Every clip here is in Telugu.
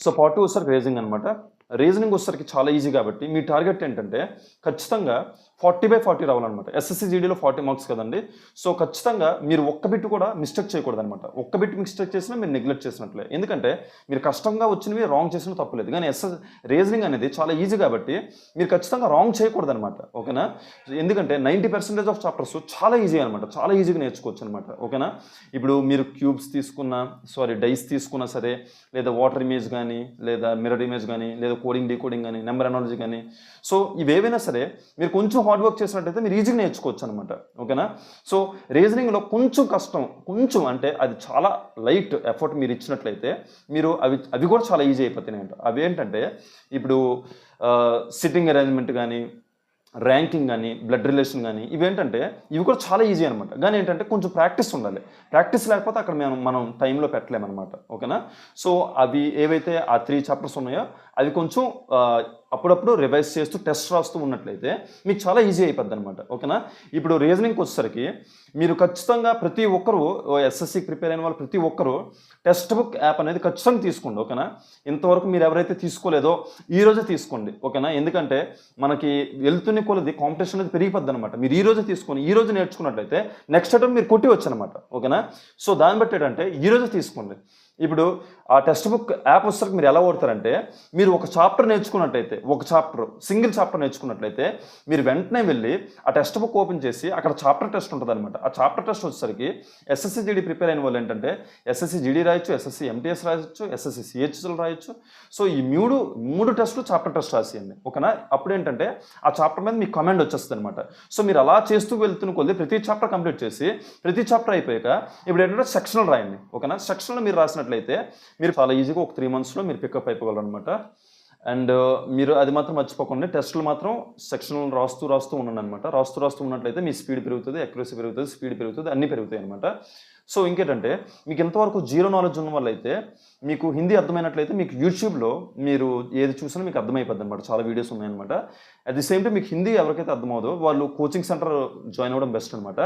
సో పార్ట్ 2 వచ్చేసరికి రీజనింగ్ అనమాట. రీజనింగ్ వచ్చేసరికి చాలా ఈజీ కాబట్టి మీ టార్గెట్ ఏంటంటే ఖచ్చితంగా 40/40 రావాలన్నమాట. ఎస్ఎస్సి జీడీలో 40 మార్క్స్ కదండి. సో ఖచ్చితంగా మీరు ఒక్క బిట్ కూడా మిస్టేక్ చేయకూడదు అనమాట. ఒక్క బిట్ మిస్టేక్ చేసినా మీరు నెగ్లెక్ట్ చేసినట్లే. ఎందుకంటే మీరు కష్టంగా వచ్చినవి రాంగ్ చేసినా తప్పలేదు. కానీ రీజనింగ్ అనేది చాలా ఈజీ కాబట్టి మీరు ఖచ్చితంగా రాంగ్ చేయకూడదు అనమాట. ఓకేనా? ఎందుకంటే 90% ఆఫ్ చాప్టర్స్ చాలా ఈజీ అనమాట. చాలా ఈజీగా నేర్చుకోవచ్చు అనమాట. ఓకేనా? ఇప్పుడు మీరు క్యూబ్స్ తీసుకున్నా, డైస్ తీసుకున్నా సరే, లేదా వాటర్ ఇమేజ్ కానీ, లేదా మిర్రర్ ఇమేజ్ కానీ, లేదా కోడింగ్ డీకోడింగ్ కానీ, నెంబర్ అనాలజీ కానీ, సో ఇవేవైనా సరే మీరు కొంచెం హార్డ్ వర్క్ చేసినట్టయితే మీరు ఈజీగా నేర్చుకోవచ్చు అనమాట. ఓకేనా? సో రీజనింగ్లో కొంచెం కష్టం, కొంచెం అంటే అది చాలా లైట్ ఎఫర్ట్ మీరు ఇచ్చినట్లయితే మీరు అవి కూడా చాలా ఈజీ అయిపోతున్నాయి అంట. అవి ఏంటంటే ఇప్పుడు సిట్టింగ్ అరేంజ్మెంట్ కానీ, ర్యాంకింగ్ కానీ, బ్లడ్ రిలేషన్ కానీ, ఇవేంటంటే ఇవి కూడా చాలా ఈజీ అనమాట. కానీ ఏంటంటే కొంచెం ప్రాక్టీస్ ఉండాలి. ప్రాక్టీస్ లేకపోతే అక్కడ మనం టైంలో పెట్టలేమన్నమాట. ఓకేనా? సో అవి ఏవైతే ఆ 3 చాప్టర్స్ ఉన్నాయో అవి కొంచెం అప్పుడప్పుడు రివైజ్ చేస్తూ టెస్ట్ రాస్తూ ఉన్నట్లయితే మీకు చాలా ఈజీ అయిపోద్ది అనమాట. ఓకేనా? ఇప్పుడు రీజనింగ్కి వచ్చేసరికి మీరు ఖచ్చితంగా ప్రతి ఒక్కరు ఎస్ఎస్సికి ప్రిపేర్ అయిన వాళ్ళు ప్రతి ఒక్కరు టెక్స్ట్ బుక్ యాప్ అనేది ఖచ్చితంగా తీసుకోండి. ఓకేనా? ఇంతవరకు మీరు ఎవరైతే తీసుకోలేదో ఈరోజే తీసుకోండి. ఓకేనా? ఎందుకంటే మనకి వెళ్తున్న కొలది కాంపిటీషన్ అనేది పెరిగిపోద్ది అనమాట. మీరు ఈరోజు తీసుకొని ఈరోజు నేర్చుకున్నట్లయితే నెక్స్ట్ అటెంప్ట్ మీరు కొట్టివచ్చు అనమాట. ఓకేనా? సో దాన్ని బట్టి ఏంటంటే ఈరోజు తీసుకోండి. ఇప్పుడు ఆ టెక్స్ట్ బుక్ యాప్ వచ్చేసరికి మీరు ఎలా ఓడతారంటే మీరు ఒక చాప్టర్ నేర్చుకున్నట్లయితే, సింగిల్ చాప్టర్ నేర్చుకున్నట్లయితే మీరు వెంటనే వెళ్ళి ఆ టెక్స్ట్ బుక్ ఓపెన్ చేసి అక్కడ చాప్టర్ టెస్ట్ ఉంటుంది అనమాట. ఆ చాప్టర్ టెస్ట్ వచ్చేసరికి ఎస్ఎస్సి జీడీ ప్రిపేర్ అయిన వాళ్ళు ఏంటంటే ఎస్ఎస్సి జీడీ రాయొచ్చు, ఎస్ఎస్సి ఎంటీఎస్ రాయొచ్చు, ఎస్ఎస్సి సిహెచ్ఎల్ రాయొచ్చు. సో ఈ మూడు టెస్టులు చాప్టర్ టెస్ట్ రాసేయండి. ఓకేనా? అప్పుడు ఏంటంటే ఆ చాప్టర్ మీద మీకు కమెంట్ వచ్చేస్తుంది అనమాట. సో మీరు అలా చేస్తూ వెళ్తున్న కొద్ది ప్రతి చాప్టర్ కంప్లీట్ చేసి ప్రతి చాప్టర్ అయిపోయాక ఇప్పుడు ఏంటంటే సెక్షనల్ రాయండి. ఓకేనా? సెక్షన్లో మీరు రాసినట్లయితే మీరు చాలా ఈజీగా ఒక 3 monthsలో మీరు పికప్ అయిపోగలరు అనమాట. అండ్ మీరు అది మాత్రం మర్చిపోకండి, టెస్టులు మాత్రం సెక్షన్లు రాస్తూ ఉండండి అనమాట. రాస్తూ ఉన్నట్లయితే మీ స్పీడ్ పెరుగుతుంది, అక్యురసీ పెరుగుతుంది, స్పీడ్ పెరుగుతుంది, అన్నీ పెరుగుతాయి అనమాట. సో ఇంకేంటంటే మీకు ఎంతవరకు జీరో నాలెడ్జ్ ఉన్న వాళ్ళైతే మీకు హిందీ అర్థమైనట్లయితే మీకు యూట్యూబ్లో మీరు ఏది చూసినా మీకు అర్థమైపోద్ది అనమాట. చాలా వీడియోస్ ఉన్నాయన్నమాట. అట్ ది సేమ్ టైం మీకు హిందీ ఎవరికైతే అర్థమవుదో వాళ్ళు కోచింగ్ సెంటర్ జాయిన్ అవ్వడం బెస్ట్ అనమాట.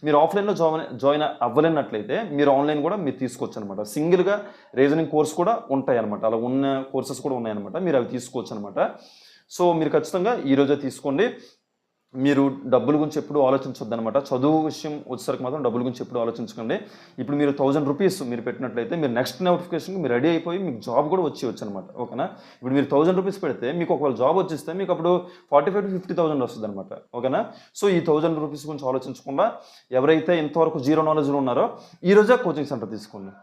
మీరు ఆఫ్లైన్లో జాయిన్ అవ్వలేనట్లయితే మీరు ఆన్లైన్ కూడా మీరు తీసుకోవచ్చు అనమాట. సింగిల్గా రీజనింగ్ కోర్స్ కూడా ఉంటాయి అనమాట. అలా ఉన్న కోర్సెస్ కూడా ఉన్నాయన్నమాట. మీరు అవి తీసుకోవచ్చు అనమాట. సో మీరు ఖచ్చితంగా ఈరోజే తీసుకోండి. మీరు డబ్బుల గురించి ఎప్పుడు ఆలోచించొద్దు అనమాట. చదువు విషయం వచ్చేసరికి మాత్రం డబ్బుల గురించి ఎప్పుడు ఆలోచించకండి. ఇప్పుడు మీరు 1000 రూపీస్ మీరు పెట్టినట్లయితే మీరు నెక్స్ట్ నోటిఫికేషన్కి మీరు రెడీ అయిపోయి మీకు జాబ్ కూడా వచ్చి అనమాట. ఓకేనా? ఇప్పుడు మీరు 1000 రూపీస్ పెడితే మీకు ఒకవేళ జాబ్ వచ్చేస్తే మీకు అప్పుడు 45,000 to 50,000 వస్తుంది అనమాట. ఓకేనా? సో ఈ 1000 రూపీస్ గురించి ఆలోచించకుండా ఎవరైతే ఇంతవరకు జీరో నాలెడ్జ్లో ఉన్నారో ఈరోజే కోచింగ్ సెంటర్ తీసుకోండి.